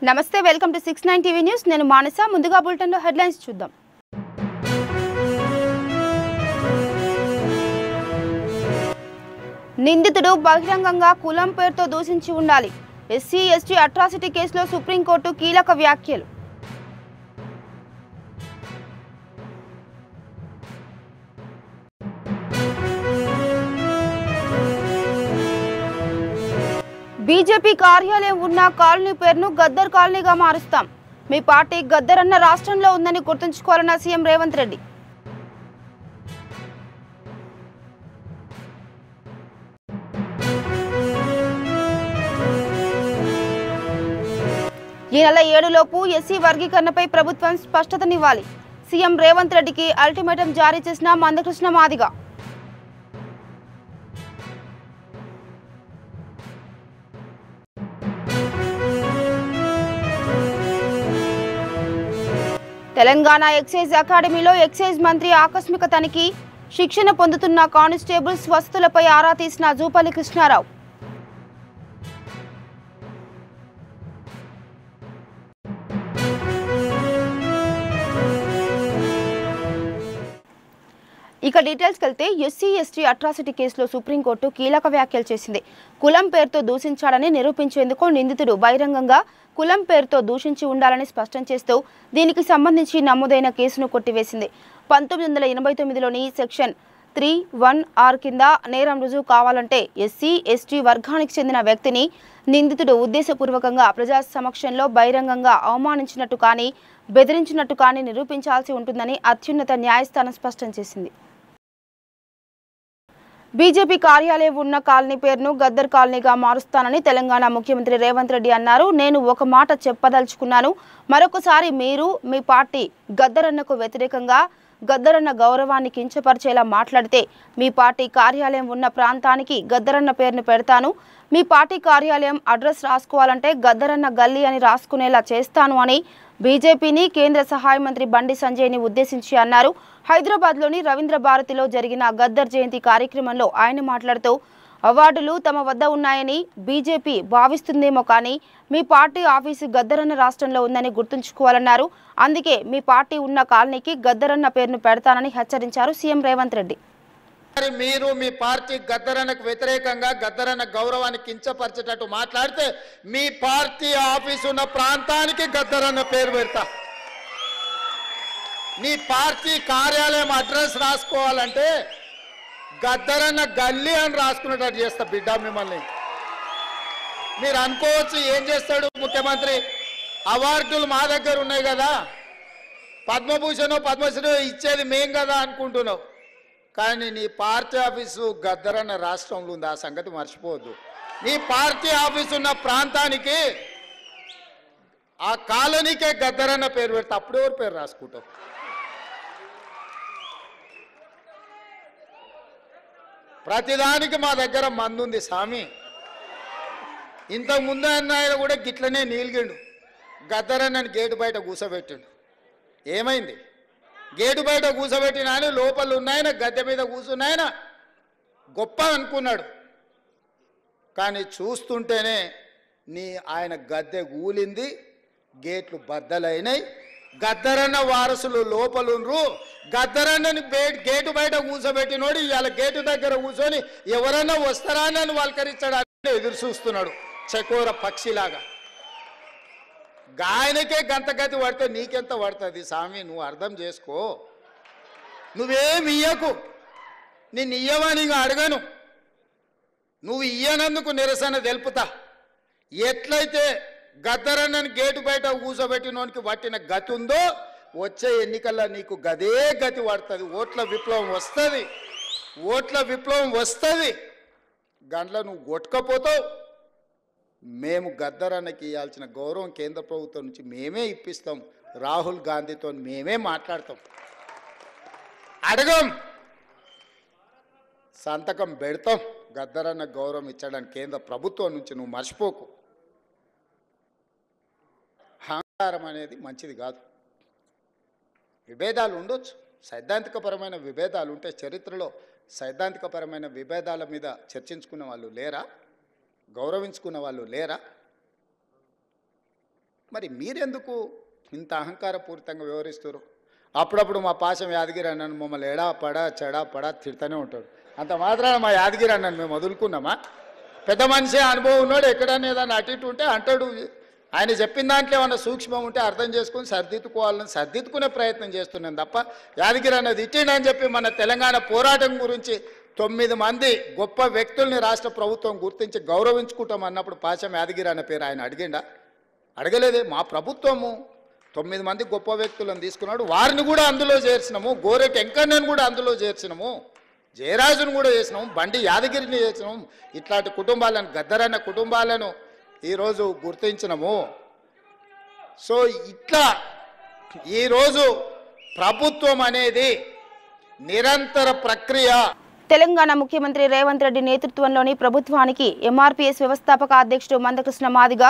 నమస్తే welcome to 69 TV news నేను మానస ముందుగా బులెటిన్ లో హెడ్లైన్స్ చూద్దాం నిందితుడు బహిరంగంగా కులం పేరుతో దూషించి ఉండాలి ఎస్సీ ఎస్టీ అట్రాసిటీ కేసులో సుప్రీం కోర్టు కీలక వ్యాఖ్యలు బీజేపీ కార్యాలయం ఉన్న కాలనీ పేరును గద్దర్ కాలనీగా మారుస్తాం మీ పార్టీ గద్దర్ అన్న రాష్ట్రంలో ఉందని గుర్తుంచుకోవాలన్న సీఎం రేవంత్ రెడ్డి ఈ నెల 7 లోపు ఎస్సీ వర్గీకరణపై ప్రభుత్వం స్పష్టతనివ్వాలి సీఎం రేవంత్ రెడ్డికి అల్టిమేటం జారీ చేసిన మందకృష్ణ మాదిగ తెలంగాణ ఎక్సైజ్ అకాడమీలో ఎక్సైజ్ మంత్రి ఆకస్మిక తనిఖీ శిక్షణ పొందుతున్న కానిస్టేబుల్స్ వసతులపై ఆరా తీసిన జూపల్లి కృష్ణారావు ఇక డీటెయిల్స్కి వెళ్తే ఎస్సీ ఎస్టీ అట్రాసిటీ కేసులో సుప్రీంకోర్టు కీలక వ్యాఖ్యలు చేసింది కులం పేరుతో దూషించాడని నిరూపించేందుకు నిందితుడు బహిరంగంగా కులం పేరుతో దూషించి ఉండాలని స్పష్టం చేస్తూ దీనికి సంబంధించి నమోదైన కేసును కొట్టివేసింది 1989లోని సెక్షన్ 3(1)(r) కింద నేరం రుజువు కావాలంటే ఎస్సీ ఎస్టీ వర్గానికి చెందిన వ్యక్తిని నిందితుడు ఉద్దేశపూర్వకంగా ప్రజా సమక్షంలో బహిరంగంగా అవమానించినట్టు కానీ బెదిరించినట్టు కానీ నిరూపించాల్సి ఉంటుందని అత్యున్నత న్యాయస్థానం స్పష్టం చేసింది బీజేపీ కార్యాలయం ఉన్న కాలనీ పేరును గద్దర్ కాలనీగా మారుస్తానని తెలంగాణ ముఖ్యమంత్రి రేవంత్ రెడ్డి అన్నారు నేను ఒక మాట చెప్పదలుచుకున్నాను మరొకసారి మీరు మీ పార్టీ గద్దరన్నకు వ్యతిరేకంగా గద్దరన్న గౌరవాన్ని కించపరిచేలా మాట్లాడితే మీ పార్టీ కార్యాలయం ఉన్న ప్రాంతానికి గద్దరన్న పేరును పెడతాను మీ పార్టీ కార్యాలయం అడ్రస్ రాసుకోవాలంటే గద్దరన్న గల్లీ అని రాసుకునేలా చేస్తాను అని బీజేపీని కేంద్ర సహాయ మంత్రి బండి సంజయ్ని ఉద్దేశించి అన్నారు హైదరాబాద్లోని రవీంద్ర భారతిలో జరిగిన గద్దర్ జయంతి కార్యక్రమంలో ఆయన మాట్లాడుతూ అవార్డులు తమ వద్ద ఉన్నాయని బీజేపీ భావిస్తుందేమో కానీ మీ పార్టీ ఆఫీసు గద్దరన్న రాష్ట్రంలో ఉందని గుర్తుంచుకోవాలన్నారు అందుకే మీ పార్టీ ఉన్న కాలనీకి గద్దరన్న పేరును పెడతానని హెచ్చరించారు సీఎం రేవంత్ రెడ్డి మీరు మీ పార్టీ గద్దరన్నకు వ్యతిరేకంగా గద్దరన్న గౌరవాన్ని కించపరిచేటట్టు మాట్లాడితే మీ పార్టీ ఆఫీసు ఉన్న ప్రాంతానికి గద్దరన్న పేరు పెడతా నీ పార్టీ కార్యాలయం అడ్రస్ రాసుకోవాలంటే గద్దరన్న గల్లీ అని రాసుకునేటట్టు చేస్తా బిడ్డ మిమ్మల్ని మీరు అనుకోవచ్చు ఏం చేస్తాడు ముఖ్యమంత్రి అవార్డులు మా దగ్గర ఉన్నాయి కదా పద్మభూషణ్ పద్మశ్రీ ఇచ్చేది మేం కదా అనుకుంటున్నావు కానీ నీ పార్టీ ఆఫీసు గద్దరన్న రాష్ట్రంలో ఉంది ఆ సంగతి మర్చిపోవద్దు నీ పార్టీ ఆఫీసు ఉన్న ప్రాంతానికి ఆ కాలనీకే గద్దరన్న పేరు పెడితే అప్పుడు ఎవరు పేరు రాసుకుంటావు ప్రతిదానికి మా దగ్గర మందు ఉంది స్వామి ఇంతకు ముందు ఆయన కూడా గిట్లనే నీలిగిండు గద్దరన్నని గేటు బయట కూసబెట్టిండు ఏమైంది గేటు బయట కూసబెట్టిన ఆయన లోపల ఉన్నాయన గద్దె మీద కూర్చున్నాయన గొప్ప అనుకున్నాడు కానీ చూస్తుంటేనే ఆయన గద్దె కూలింది గేట్లు బద్దలైనాయి గద్దరన్న వారసులు లోపలుండ్రు గద్దరన్నని గేటు బయట కూర్చోబెట్టినోడు ఇవాళ గేటు దగ్గర కూర్చొని ఎవరన్నా వస్తారా అని వాళ్ళకరించడానికి ఎదురు చూస్తున్నాడు చకోర పక్షిలాగా గాయనకే గంతగతి పడితే నీకెంత పడుతుంది స్వామి నువ్వు అర్థం చేసుకో నువ్వేమి ఇయ్యకు నిన్ను ఇయ్యవని అడగను నువ్వు ఇయ్యనందుకు నిరసన తెలుపుతా ఎట్లయితే గద్దరన్నని గేటు బయట కూర్చోబెట్టినోనికి పట్టిన గతి ఉందో వచ్చే ఎన్నికల్లో నీకు గదే గతి పడుతుంది ఓట్ల విప్లవం వస్తుంది గంటలో నువ్వు కొట్టుకపోతావు మేము గద్దరన్నకి ఇవ్వాల్సిన గౌరవం కేంద్ర ప్రభుత్వం నుంచి మేమే ఇప్పిస్తాం రాహుల్ గాంధీతో మేమే మాట్లాడతాం అడగం సంతకం పెడతాం గద్దరన్న గౌరవం ఇచ్చడానికి కేంద్ర ప్రభుత్వం నుంచి నువ్వు మర్చిపోకు అహంకారం అనేది మంచిది కాదు విభేదాలు ఉండొచ్చు సైద్ధాంతికపరమైన విభేదాలు ఉంటే చరిత్రలో సైద్ధాంతికపరమైన విభేదాల మీద చర్చించుకున్న వాళ్ళు లేరా గౌరవించుకున్న వాళ్ళు లేరా మరి మీరెందుకు ఇంత అహంకారపూరితంగా వ్యవహరిస్తారు? అప్పుడప్పుడు మా పాశం యాదగిరి అన్నను మమ్మల్ని ఎడా పడా చెడా పడా తిడుతూనే ఉంటాడు. అంత మాత్రాన మా యాదగిరి అన్నను మేము వదులుకున్నామా? పెద్ద మనిషి అనుభవం ఉన్నాడు, ఎక్కడైనా ఏదైనా అటు ఇటు ఉంటే అంటాడు. ఆయన చెప్పిన దాంట్లో ఏమన్నా సూక్ష్మం ఉంటే అర్థం చేసుకుని సర్దిద్దుకోవాలని సర్దిద్దుకునే ప్రయత్నం చేస్తున్నాను తప్ప యాదగిరి అన్నది ఇచ్చిండని చెప్పి మన తెలంగాణ పోరాటం గురించి 9 మంది గొప్ప వ్యక్తుల్ని రాష్ట్ర ప్రభుత్వం గుర్తించి గౌరవించుకుంటాం అన్నప్పుడు పాశం యాదగిరి అన్న పేరు ఆయన అడిగిండా? అడగలేదే. మా ప్రభుత్వము 9 మంది గొప్ప వ్యక్తులను తీసుకున్నాడు, వారిని కూడా అందులో చేర్చినాము. గోరెటి వెంకన్నను కూడా అందులో చేర్చినాము, జయరాజును కూడా చేసినాము, బండి యాదగిరిని చేసినాము. ఇట్లాంటి కుటుంబాలను, గద్దరన్న కుటుంబాలను ఈరోజు గుర్తించినాము. సో ఇట్లా ఈరోజు ప్రభుత్వం అనేది నిరంతర ప్రక్రియ. తెలంగాణ ముఖ్యమంత్రి రేవంత్ రెడ్డి నేతృత్వంలోని ప్రభుత్వానికి ఎంఆర్పీఎస్ వ్యవస్థాపక అధ్యక్షుడు మందకృష్ణ మాదిగ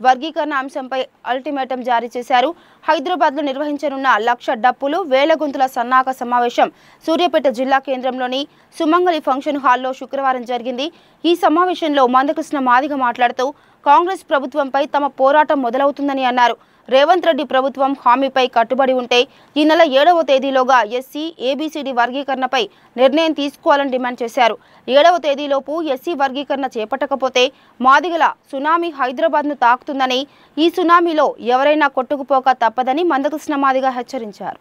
వర్గీకరణ అంశంపై అల్టిమేటం జారీ చేశారు. హైదరాబాద్లో నిర్వహించనున్న 1,00,000 డప్పులు వేల గొంతుల సన్నాహక సమావేశం సూర్యాపేట జిల్లా కేంద్రంలోని సుమంగళి ఫంక్షన్ హాల్లో శుక్రవారం జరిగింది. ఈ సమావేశంలో మందకృష్ణ మాదిగ మాట్లాడుతూ కాంగ్రెస్ ప్రభుత్వంపై తమ పోరాటం మొదలవుతుందని అన్నారు. రేవంత్ రెడ్డి ప్రభుత్వం హామీపై కట్టుబడి ఉంటే ఈ నెల 7వ తేదీలోగా ఎస్సీ ఏబీసీడీ వర్గీకరణపై నిర్ణయం తీసుకోవాలని డిమాండ్ చేశారు. 7వ తేదీలోపు ఎస్సీ వర్గీకరణ చేపట్టకపోతే మాదిగల సునామీ హైదరాబాద్ను తాకుతుందని, ఈ సునామీలో ఎవరైనా కొట్టుకుపోక తప్పదని మందకృష్ణ మాదిగ హెచ్చరించారు.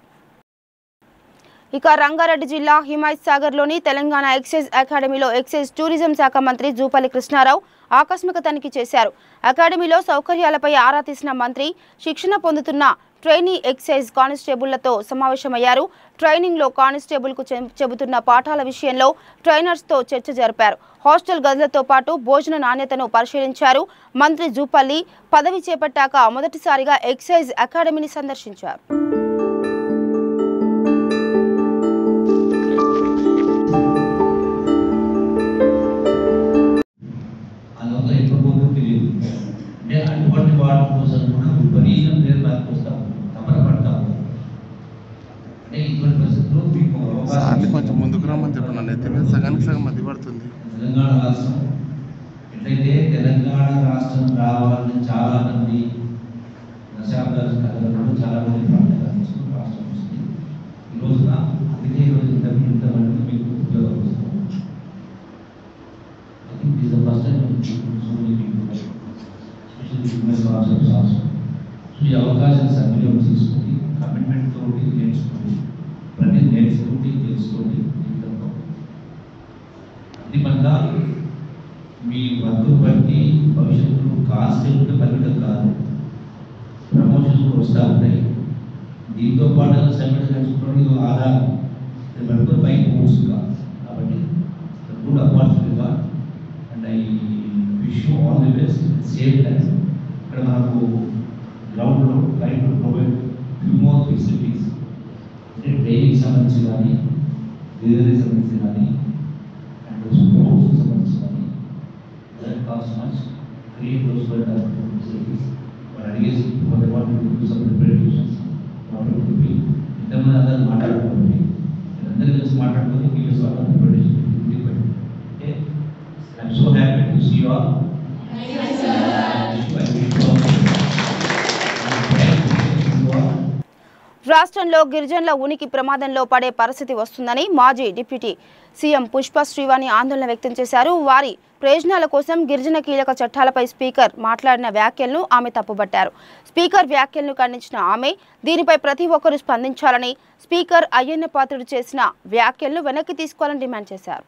ఇక రంగారెడ్డి జిల్లా హిమాయత్ సాగర్లోని తెలంగాణ ఎక్సైజ్ అకాడమీలో ఎక్సైజ్ టూరిజం శాఖ మంత్రి జూపల్లి కృష్ణారావు ఆకస్మిక తనిఖీ చేశారు. అకాడమీలో సౌకర్యాలపై ఆరా తీసిన మంత్రి శిక్షణ పొందుతున్న ట్రైనీ ఎక్సైజ్ కానిస్టేబుళ్లతో సమావేశమయ్యారు. ట్రైనింగ్లో కానిస్టేబుల్కు చెబుతున్న పాఠాల విషయంలో ట్రైనర్స్తో చర్చ జరిపారు. హాస్టల్ గదులతో పాటు భోజన నాణ్యతను పరిశీలించారు. మంత్రి జూపల్లి పదవి చేపట్టాక మొదటిసారిగా ఎక్సైజ్ అకాడమీని సందర్శించారు. కొంచెం ముందుకు రమ్మని చెప్పండి. అయితే మీద సగానికి సగం మధ్య పడుతుంది. తెలంగాణ రాష్ట్రం ఎట్లయితే తెలంగాణ రాష్ట్రం రావాలని చాలా మంది దశాబ్దాల కథలలో చాలా మంది ప్రాంతాలు రాష్ట్రం వస్తుంది. ఈ రోజున అందుకే ఈరోజు ఇంతమంది మీకు ఉద్యోగాలు వస్తాం. I think this the first time so many people especially women officers also. So ఈ అవకాశాన్ని సద్వినియోగం చేసుకొని కమిట్మెంట్ తోటి నేర్చుకొని ప్రతి నేర్చుకుంటే తెలుసుకోండి. జీవితంలో అంతిమంగా మీ వర్క్ బట్టి భవిష్యత్తులో కాన్స్టేబుల్ పరిమితం కాదు, ప్రమోషన్స్ కూడా వస్తూ ఉంటాయి. దీంతో పాటు సబ్మిట్ నేర్చుకోవడానికి ఆధారం వర్క్ బై కోర్స్ కాదు. కాబట్టి గుడ్ అపార్చునిటీగా and I wish you all the best. Same time ఇక్కడ మనకు గ్రౌండ్లో train to provide few more facilities, అంటే ట్రైనింగ్ సంబంధించి కానీ, రిజర్వీ సంబంధించి కానీ, అండ్ స్పోర్ట్స్ సంబంధించి కానీ, that cost much create those facilities. వాళ్ళు అడిగేసి సమ్ ప్రిపరేషన్స్ ఇంతమంది అందరూ మాట్లాడుకోండి, అందరూ కలిసి మాట్లాడుకొని give some preparation. Okay, I'm so happy to see you all. రాష్ట్రంలో గిరిజనుల ఉనికి ప్రమాదంలో పడే పరిస్థితి వస్తుందని మాజీ డిప్యూటీ సీఎం పుష్ప శ్రీవాణి ఆందోళన వ్యక్తం చేశారు. వారి ప్రయోజనాల కోసం గిరిజన కీలక చట్టాలపై స్పీకర్ మాట్లాడిన వ్యాఖ్యలను ఆమె తప్పుబట్టారు. స్పీకర్ వ్యాఖ్యలను ఖండించిన ఆమె దీనిపై ప్రతి ఒక్కరూ స్పందించాలని, స్పీకర్ అయ్యన్న పాత్రుడు చేసిన వ్యాఖ్యలను వెనక్కి తీసుకోవాలని డిమాండ్ చేశారు.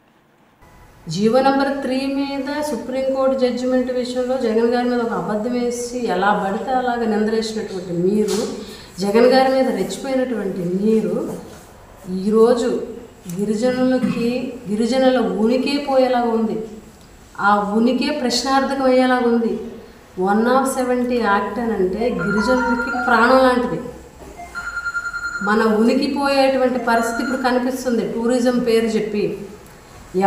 జీవో నెంబర్ 3 మీద సుప్రీంకోర్టు జడ్జిమెంట్ విషయంలో జగన్ గారి మీద ఒక అబద్ధం వేసి ఎలా పడితే అలాగా నిందలేసినటువంటి మీరు, జగన్ గారి మీద రెచ్చిపోయినటువంటి మీరు ఈరోజు గిరిజనుల ఉనికి పోయేలాగా ఉంది, ఆ ఉనికే ప్రశ్నార్థకం అయ్యేలాగా ఉంది. 170 యాక్ట్ అని అంటే గిరిజనులకి ప్రాణం లాంటిది. మన ఉనికి పోయేటువంటి పరిస్థితి ఇప్పుడు కనిపిస్తుంది. టూరిజం పేరు చెప్పి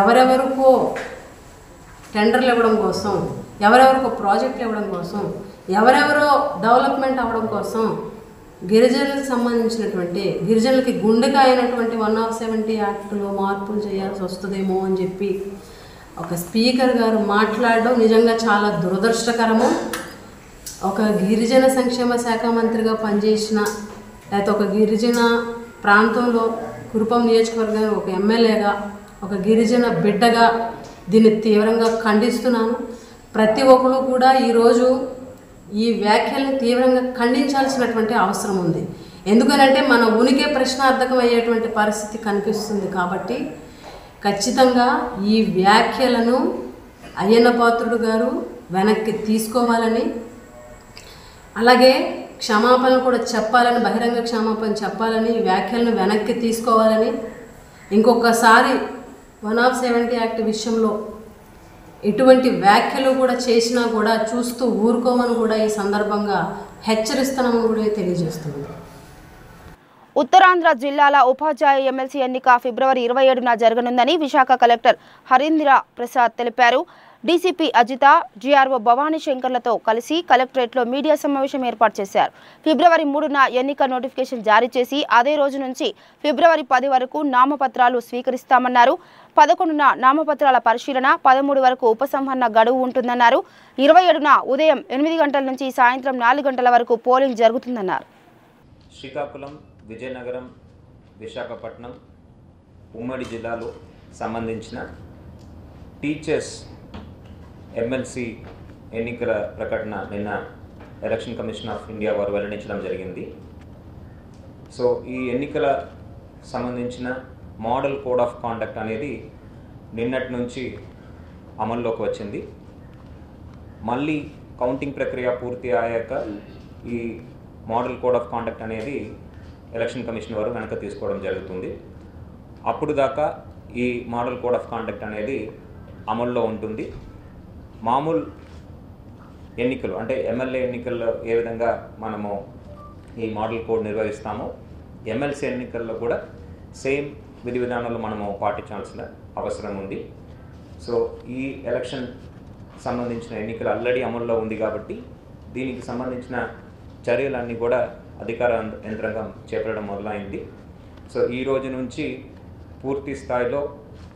ఎవరెవరికో టెండర్లు ఇవ్వడం కోసం, ఎవరెవరికో ప్రాజెక్టులు ఇవ్వడం కోసం, ఎవరెవరో డెవలప్మెంట్ అవ్వడం కోసం గిరిజనులకు సంబంధించినటువంటి, గిరిజనులకి గుండెగా అయినటువంటి 170 యాక్టులో మార్పులు చేయాల్సి వస్తుందేమో అని చెప్పి ఒక స్పీకర్ గారు మాట్లాడడం నిజంగా చాలా దురదృష్టకరము. ఒక గిరిజన సంక్షేమ శాఖ మంత్రిగా పనిచేసిన, లేకపోతే ఒక గిరిజన ప్రాంతంలో కురుపం నియోజకవర్గం ఒక ఎమ్మెల్యేగా, ఒక గిరిజన బిడ్డగా దీన్ని తీవ్రంగా ఖండిస్తున్నాను. ప్రతి ఒక్కరు కూడా ఈరోజు ఈ వ్యాఖ్యలను తీవ్రంగా ఖండించాల్సినటువంటి అవసరం ఉంది. ఎందుకనంటే మన ఉనికి ప్రశ్నార్థకం అయ్యేటువంటి పరిస్థితి కనిపిస్తుంది. కాబట్టి ఖచ్చితంగా ఈ వ్యాఖ్యలను అయ్యన్న పాత్రుడు గారు వెనక్కి తీసుకోవాలని, అలాగే క్షమాపణ కూడా చెప్పాలని, బహిరంగ క్షమాపణ చెప్పాలని, ఈ వ్యాఖ్యలను వెనక్కి తీసుకోవాలని, ఇంకొకసారి 170 యాక్ట్ విషయంలో ఎటువంటి వ్యాఖ్యలు కూడా చేసినా కూడా చూస్తూ ఊరుకోమని కూడా ఈ సందర్భంగా హెచ్చరిస్తున్నామని కూడా తెలియజేస్తుంది. ఉత్తరాంధ్ర జిల్లాల ఉపాధ్యాయ ఎమ్మెల్సీ ఎన్నిక ఫిబ్రవరి 27న జరగనుందని విశాఖ కలెక్టర్ హరీంద్ర ప్రసాద్ తెలిపారు. డీసీపీ అజిత, జీఆర్ఓ భవానీ శంకర్లతో కలిసి కలెక్టరేట్లో మీడియా సమావేశం ఏర్పాటు చేశారు. ఫిబ్రవరి 3న ఎన్నిక నోటిఫికేషన్ జారీ చేసి అదే రోజు నుంచి ఫిబ్రవరి 10 వరకు నామపత్రాలు స్వీకరిస్తామన్నారు. 11న నామపత్రాల పరిశీలన, 13 వరకు ఉపసంహరణ గడువు ఉంటుందన్నారు. 27న ఉదయం 8 గంటల నుంచి సాయంత్రం 4 గంటల వరకు పోలింగ్ జరుగుతుందన్నారు. శ్రీకాకుళం, విజయనగరం, విశాఖపట్నం ఉమ్మడి జిల్లాలో సంబంధించిన టీచర్స్ ఎమ్మెల్సీ ఎన్నికల ప్రకటన నిన్న ఎలక్షన్ కమిషన్ ఆఫ్ ఇండియా వారు వెల్లడించడం జరిగింది. సో ఈ ఎన్నికల సంబంధించిన మోడల్ కోడ్ ఆఫ్ కాండక్ట్ అనేది నిన్నటి నుంచి అమల్లోకి వచ్చింది. మళ్ళీ కౌంటింగ్ ప్రక్రియ పూర్తి అయ్యాక ఈ మోడల్ కోడ్ ఆఫ్ కాండక్ట్ అనేది ఎలక్షన్ కమిషన్ వారు వెనక తీసుకోవడం జరుగుతుంది. అప్పుడు దాకా ఈ మోడల్ కోడ్ ఆఫ్ కాండక్ట్ అనేది అమల్లో ఉంటుంది. మామూలు ఎన్నికలు అంటే ఎమ్మెల్యే ఎన్నికల్లో ఏ విధంగా మనము ఈ మోడల్ కోడ్ నిర్వహిస్తామో ఎమ్మెల్సీ ఎన్నికల్లో కూడా సేమ్ విధి విధానాలు మనము పాటించాల్సిన అవసరం ఉంది. సో ఈ ఎలక్షన్ సంబంధించిన ఎన్నికలు ఆల్రెడీ అమల్లో ఉంది కాబట్టి దీనికి సంబంధించిన చర్యలన్నీ కూడా అధికార యంత్రాంగం చేపట్టడం మొదలైంది. సో ఈ రోజు నుంచి పూర్తి స్థాయిలో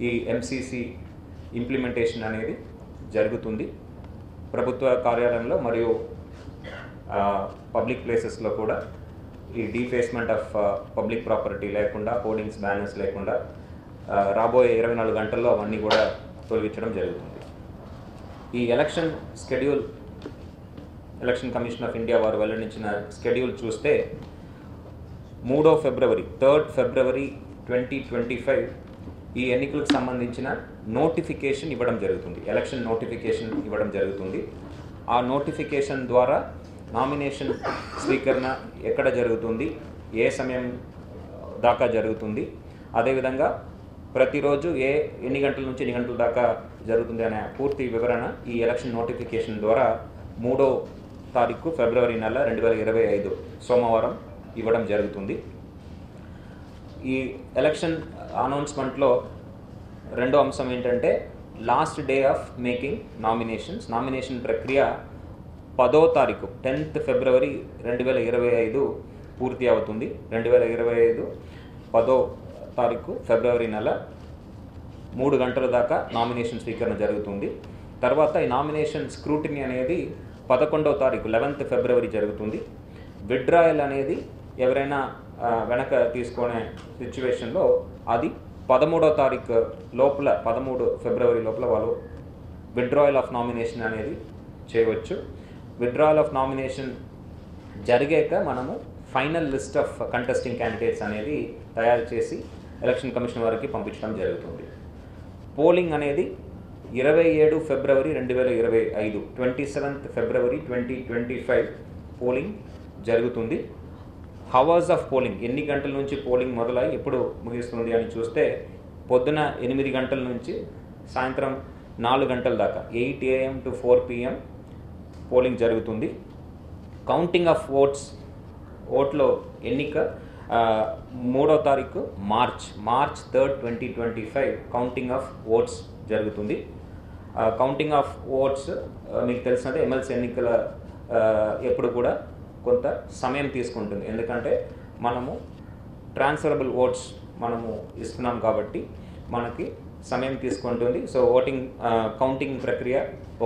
ఈ ఎంసీసీ ఇంప్లిమెంటేషన్ అనేది జరుగుతుంది. ప్రభుత్వ కార్యాలయంలో మరియు పబ్లిక్ ప్లేసెస్లో కూడా ఈ డీఫేస్మెంట్ ఆఫ్ పబ్లిక్ ప్రాపర్టీ లేకుండా, హోర్డింగ్స్, బ్యానర్స్ లేకుండా రాబోయే 24 గంటల్లో అవన్నీ కూడా తొలగించడం జరుగుతుంది. ఈ election schedule election commission of India వారు వెల్లడించిన షెడ్యూల్ చూస్తే 3వ ఫిబ్రవరి 3rd ఫిబ్రవరి 2025 ఈ ఎన్నికలకు సంబంధించిన నోటిఫికేషన్ ఇవ్వడం జరుగుతుంది. ఎలక్షన్ నోటిఫికేషన్ ఇవ్వడం జరుగుతుంది. ఆ నోటిఫికేషన్ ద్వారా నామినేషన్ స్వీకరణ ఎక్కడ జరుగుతుంది, ఏ సమయం దాకా జరుగుతుంది, అదేవిధంగా ప్రతిరోజు ఎన్ని గంటల నుంచి ఎన్ని గంటల దాకా జరుగుతుంది అనే పూర్తి వివరణ ఈ ఎలక్షన్ నోటిఫికేషన్ ద్వారా 3వ తారీఖు ఫిబ్రవరి నెల 2025 సోమవారం ఇవ్వడం జరుగుతుంది. ఈ ఎలక్షన్ అనౌన్స్మెంట్లో రెండో అంశం ఏంటంటే last day of making nomination ప్రక్రియ 10వ తారీఖు 10th ఫిబ్రవరి 2025 పూర్తి అవుతుంది. 2025 10వ తారీఖు ఫిబ్రవరి నెల 3 గంటల దాకా నామినేషన్ స్వీకరణ జరుగుతుంది. తర్వాత ఈ నామినేషన్ స్క్రూటినీ అనేది 11వ తారీఖు 11th ఫిబ్రవరి జరుగుతుంది. విత్డ్రాయల్ అనేది ఎవరైనా వెనక తీసుకునే సిచ్యువేషన్లో అది 13వ తారీఖు లోపల 13 ఫిబ్రవరి లోపల వాళ్ళు విత్డ్రాయల్ ఆఫ్ నామినేషన్ అనేది చేయవచ్చు. విత్డ్రాయల్ ఆఫ్ నామినేషన్ జరిగాక మనము final list of contesting candidates అనేది తయారు చేసి ఎలక్షన్ కమిషన్ వారికి పంపించడం జరుగుతుంది. పోలింగ్ అనేది 27 ఫిబ్రవరి 2025 27th ఫిబ్రవరి 2025 పోలింగ్ జరుగుతుంది. హవర్స్ ఆఫ్ పోలింగ్, ఎన్ని గంటల నుంచి పోలింగ్ మొదలై ఎప్పుడు ముగిస్తుంది అని చూస్తే పొద్దున 8 గంటల నుంచి సాయంత్రం 4 గంటల దాకా 8 AM to 4 PM పోలింగ్ జరుగుతుంది. కౌంటింగ్ ఆఫ్ ఓట్లో ఎన్నిక 3వ తారీఖు March 3rd 2025 counting of votes జరుగుతుంది. కౌంటింగ్ ఆఫ్ ఓట్స్ మీకు తెలిసినదే ఎమ్మెల్సీ ఎన్నికల ఎప్పుడు కూడా కొంత సమయం తీసుకుంటుంది. ఎందుకంటే మనము ట్రాన్స్ఫరబుల్ ఓట్స్ మనము ఇస్తున్నాం కాబట్టి మనకి సమయం తీసుకుంటుంది. సో ఓటింగ్ కౌంటింగ్ ప్రక్రియ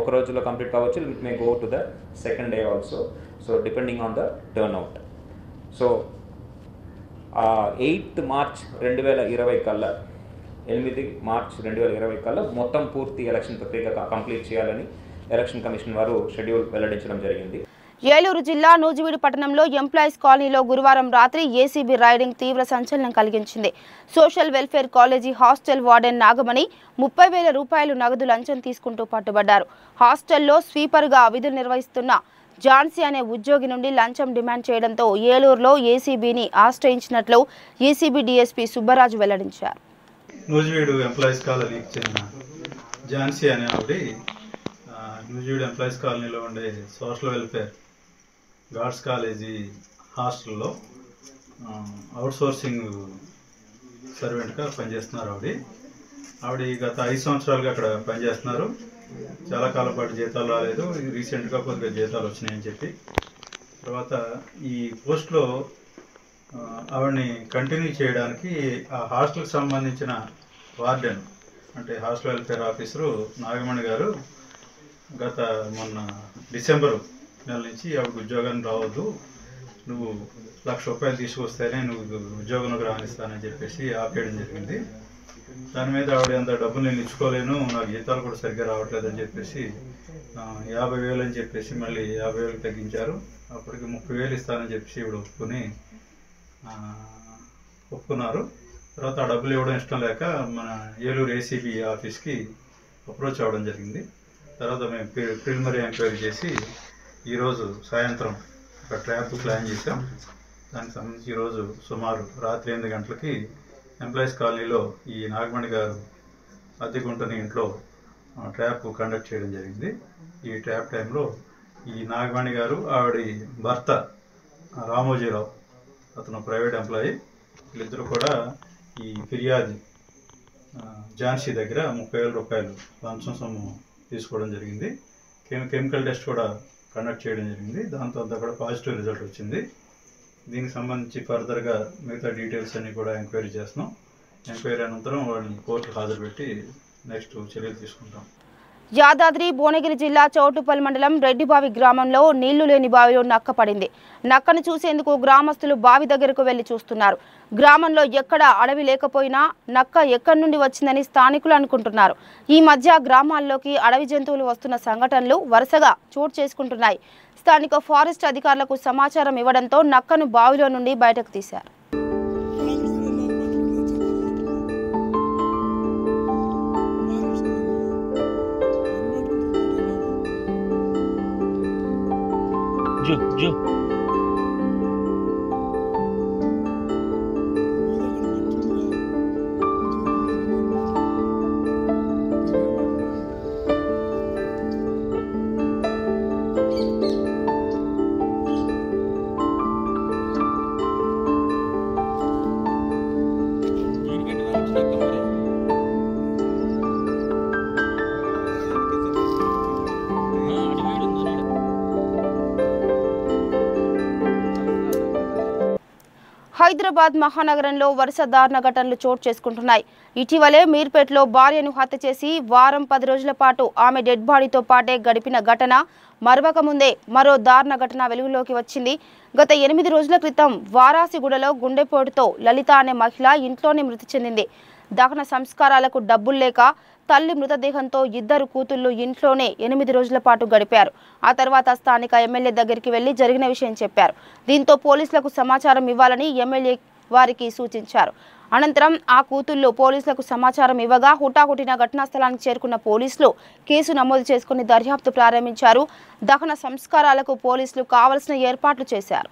ఒక రోజులో కంప్లీట్ కావచ్చు, it may go to the second day also, so depending on the turnout. So 8 March 2020 కల్లా 8 మార్చ్ 2020 కల్లా మొత్తం పూర్తి ఎలక్షన్ ప్రక్రియ కంప్లీట్ చేయాలని ఎలక్షన్ కమిషన్ వారు షెడ్యూల్ వెల్లడించడం జరిగింది. ఏలూరు జిల్లా నూజివీడు పట్టణంలో ఎంప్లాయీస్ కాలనీలో గురువారం రాత్రి ఏసీబీ రైడింగ్ తీవ్ర సంచలనం కలిగించింది. Social welfare college hostel warden Nagamani 30,000 రూపాయలు నగదు లంచం తీసుకుంటూ పట్టుబడ్డారు. హాస్టల్లో స్వీపర్గా విధులు నిర్వహిస్తున్న జాన్సీ అనే ఉద్యోగి నుండి లంచం డిమాండ్ చేయడంతో ఏలూరులో ఏసీబీని ఆశ్రయించినట్లు ఏసీబీ డీఎస్పీ సుబ్బరాజు వెల్లడించారు. నూజివీడు ఎంప్లాయీస్ కాలనీకి చెందిన జాన్సీ అనే ఆవిడ నూజివీడు ఎంప్లాయీస్ కాలనీలో ఉండే సోషల్ వెల్ఫేర్ గార్డ్స్ కాలేజీ హాస్టల్లో అవుట్సోర్సింగ్ సర్వెంట్గా పనిచేస్తున్నారు. ఆవిడ గత 5 సంవత్సరాలుగా అక్కడ పనిచేస్తున్నారు. చాలా కాలం పాటు జీతాలు రాలేదు, రీసెంట్గా కొద్దిగా జీతాలు వచ్చినాయని చెప్పి తర్వాత ఈ పోస్ట్లో ఆవిడని కంటిన్యూ చేయడానికి ఆ హాస్టల్కి సంబంధించిన వార్డెన్ అంటే హాస్టల్ వెల్ఫేర్ ఆఫీసరు నాగమణి గారు గత మొన్న డిసెంబరు నెల నుంచి ఆవిడ ఉద్యోగాన్ని రావద్దు, నువ్వు 1,00,000 రూపాయలు తీసుకొస్తేనే నువ్వు ఉద్యోగంలోకి రాణిస్తానని చెప్పేసి ఆపేయడం జరిగింది. దాని మీద ఆవిడ అంత డబ్బులు నేను ఇచ్చుకోలేను, నాకు జీతాలు కూడా సరిగ్గా రావట్లేదని చెప్పేసి 50,000 అని చెప్పేసి మళ్ళీ 50,000 తగ్గించారు. అప్పటికి 30,000 ఇస్తానని చెప్పేసి ఇవిడ ఒప్పుకున్నారు. తర్వాత ఆ డబ్బులు ఇవ్వడం ఇష్టం లేక మన ఏలూరు ఏసీబీ ఆఫీస్కి అప్రోచ్ అవ్వడం జరిగింది. తర్వాత మేము ప్రిలిమినరీ ఎంక్వైరీ చేసి ఈరోజు సాయంత్రం ఒక ట్రాప్ ప్లాన్ చేసాం. దానికి సంబంధించి ఈరోజు సుమారు రాత్రి 8 గంటలకి ఎంప్లాయీస్ కాలనీలో ఈ నాగమణి గారు అద్దెకుంటున్న ఇంట్లో ట్రాప్ కండక్ట్ చేయడం జరిగింది. ఈ ట్రాప్ టైంలో ఈ నాగమణి గారు ఆవిడ భర్త రామోజీరావు, అతను ప్రైవేట్ ఎంప్లాయీ, వీళ్ళిద్దరూ కూడా ఈ ఫిర్యాదు ఝాన్సీ దగ్గర 30,000 రూపాయలు లంచం సొమ్ము తీసుకోవడం జరిగింది. కెమికల్ టెస్ట్ కూడా కండక్ట్ చేయడం జరిగింది. దాంతో అంతా కూడా పాజిటివ్ రిజల్ట్ వచ్చింది. దీనికి సంబంధించి ఫర్దర్గా మిగతా డీటెయిల్స్ అన్నీ కూడా ఎంక్వైరీ చేస్తున్నాం. ఎంక్వైరీ అనంతరం వాళ్ళని కోర్టుకు హాజరుపెట్టి నెక్స్ట్ చర్యలు తీసుకుంటాం. యాదాద్రి భువనగిరి జిల్లా చౌటుపల్లి మండలం రెడ్డిబావి గ్రామంలో నీళ్లు లేని బావిలో నక్క పడింది. నక్కను చూసేందుకు గ్రామస్తులు బావి దగ్గరకు వెళ్లి చూస్తున్నారు. గ్రామంలో ఎక్కడ అడవి లేకపోయినా నక్క ఎక్కడి నుండి వచ్చిందని స్థానికులు అనుకుంటున్నారు. ఈ మధ్య గ్రామాల్లోకి అడవి జంతువులు వస్తున్న సంఘటనలు వరుసగా చోటు చేసుకుంటున్నాయి. స్థానిక ఫారెస్ట్ అధికారులకు సమాచారం ఇవ్వడంతో నక్కను బావిలో నుండి బయటకు తీశారు. హైదరాబాద్ మహానగరంలో వరుస దారుణ ఘటనలు చోటు చేసుకుంటున్నాయి. ఇటీవలే మీర్పేటలో భార్యను హత్య చేసి వారం 10 రోజుల పాటు ఆమె డెడ్ బాడీతో పాటే గడిపిన ఘటన మరవక ముందే మరో దారుణ ఘటన వెలుగులోకి వచ్చింది. గత 8 రోజుల క్రితం వారాసిగూడలో గుండెపోటుతో లలిత అనే మహిళ ఇంట్లోనే మృతి చెందింది. దహన సంస్కారాలకు డబ్బులు లేక తల్లి మృతదేహంతో 2 కూతుళ్లు ఇంట్లోనే 8 రోజుల పాటు గడిపారు. ఆ తర్వాత స్థానిక ఎమ్మెల్యే దగ్గరికి వెళ్లి జరిగిన విషయం చెప్పారు. దీంతో పోలీసులకు సమాచారం ఇవ్వాలని ఎమ్మెల్యే వారికి సూచించారు. అనంతరం ఆ కూతుళ్లు పోలీసులకు సమాచారం ఇవ్వగా హుటాహుటిన ఘటనా స్థలానికి చేరుకున్న పోలీసులు కేసు నమోదు చేసుకుని దర్యాప్తు ప్రారంభించారు. దహన సంస్కారాలకు పోలీసులు కావలసిన ఏర్పాట్లు చేశారు.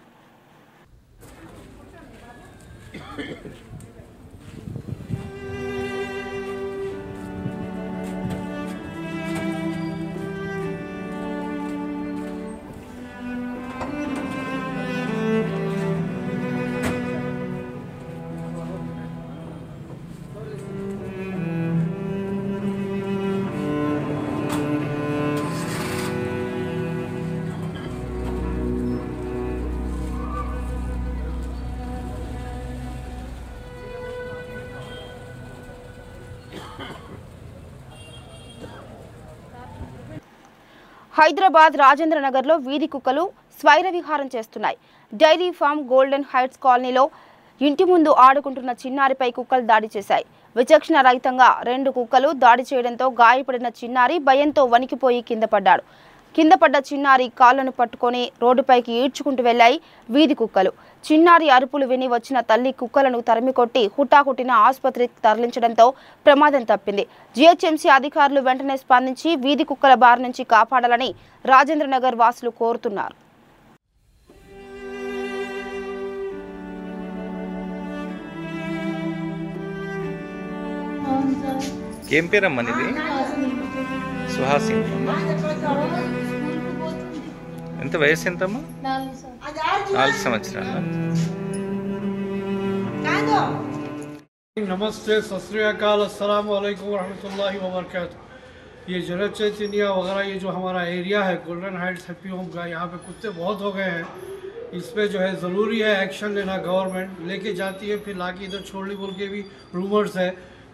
హైదరాబాద్ రాజేంద్ర నగర్లో వీధి కుక్కలు స్వైర విహారం చేస్తున్నాయి. డైరీ ఫామ్ గోల్డెన్ హైట్స్ కాలనీలో ఇంటి ముందు ఆడుకుంటున్న చిన్నారిపై కుక్కలు దాడి చేశాయి. విచక్షణ రహితంగా 2 కుక్కలు దాడి చేయడంతో గాయపడిన చిన్నారి భయంతో వణికిపోయి కింద పడ్డ చిన్నారి కాళ్లను పట్టుకొని రోడ్డుపైకి ఈడ్చుకుంటూ వెళ్లాయి వీధి కుక్కలు. చిన్నారి అరుపులు విని వచ్చిన తల్లి కుక్కలను తరిమికొట్టి హుటాహుటిన ఆసుపత్రికి తరలించడంతో ప్రమాదం తప్పింది. జీహెచ్ఎంసీ అధికారులు వెంటనే స్పందించి వీధి కుక్కల బారి నుంచి కాపాడాలని రాజేంద్ర నగర్ వాసులు కోరుతున్నారు. ఏం పేరమ్మా ఇది? సుహాసిని. ఎంత వయసు ఎంతమ్మా? 4 సంవత్సరాలు. नमस्ते, सत श्री अकाल, अस्सलाम वालेकुम रहमतुल्लाहि व बरकातुहू। ये जरत चैतन्या वगैरह ये जो हमारा एरिया है गोल्डन हाइट्स हैप्पी होम का, यहाँ पे कुत्ते बहुत हो गए हैं। इस पर जो है ज़रूरी है एक्शन लेना। गवर्नमेंट लेके जाती है फिर लाके इधर छोड़ने बोल के भी रूमर्स है।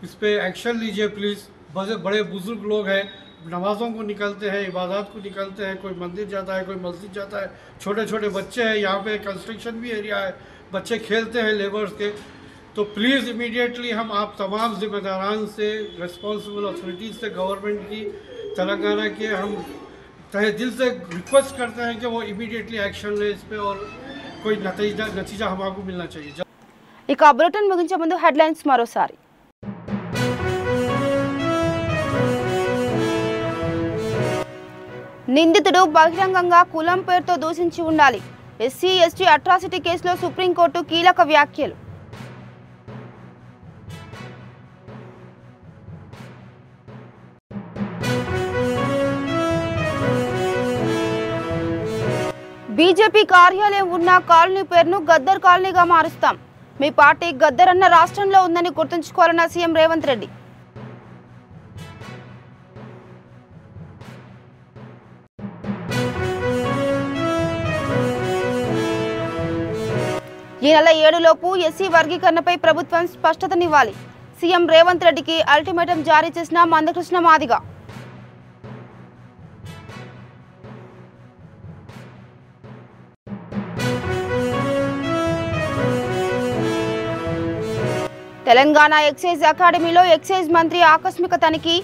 इस पर एक्शन लीजिए प्लीज़। बड़े बुजुर्ग लोग हैं, नमाज़ों को निकलते हैं, इबादत को निकलते हैं, कोई मंदिर जाता है, कोई मस्जिद जाता है। छोटे छोटे बच्चे हैं, यहाँ पे कंस्ट्रक्शन भी एरिया है, बच्चे खेलते हैं लेबर्स के। तो प्लीज़ इमीडिएटली हम आप तमाम जिम्मेदारान से, रिस्पॉन्सिबल अथॉरिटीज़ से, गवर्नमेंट की, तेलंगाना के, हम तहे दिल से रिक्वेस्ट करते हैं कि वो इमीडिएटली एक्शन ले इस पर और कोई नतीजा हमको मिलना चाहिए। ఇక బులెటిన్ ముగించే ముందు హెడ్లైన్స్ మరోసారి. నిందితుడు బహిరంగంగా కులం పేరుతో దూషించి ఉండాలి. ఎస్సీ ఎస్టీ అట్రాసిటీ కేసులో సుప్రీంకోర్టు కీలక వ్యాఖ్యలు. బీజేపీ కార్యాలయం ఉన్న కాలనీ పేరును గద్దర్ కాలనీగా మారుస్తాం. మీ పార్టీ గద్దర్ అన్న రాష్ట్రంలో ఉందని గుర్తుంచుకోవాలన్న సీఎం రేవంత్ రెడ్డి. ఈ నెల 7 లోపు ఎస్సీ వర్గీకరణపై ప్రభుత్వం స్పష్టతనివ్వాలి. సీఎం రేవంత్ రెడ్డికి అల్టిమేటం జారీ చేసిన మందకృష్ణ మాదిగ. తెలంగాణ ఎక్సైజ్ అకాడమీలో ఎక్సైజ్ మంత్రి ఆకస్మిక తనిఖీ.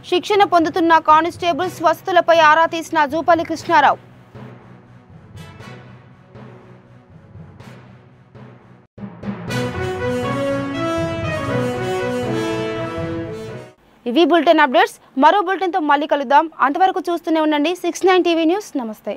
శిక్షణ పొందుతున్న కానిస్టేబుల్స్ వసతులపై ఆరా తీసిన జూపల్లి కృష్ణారావు. ఇవి బులెటిన్ అప్డేట్స్. మరో బులెటిన్తో మళ్ళీ కలుద్దాం. అంతవరకు చూస్తూనే ఉండండి 69 టీవీ న్యూస్. నమస్తే.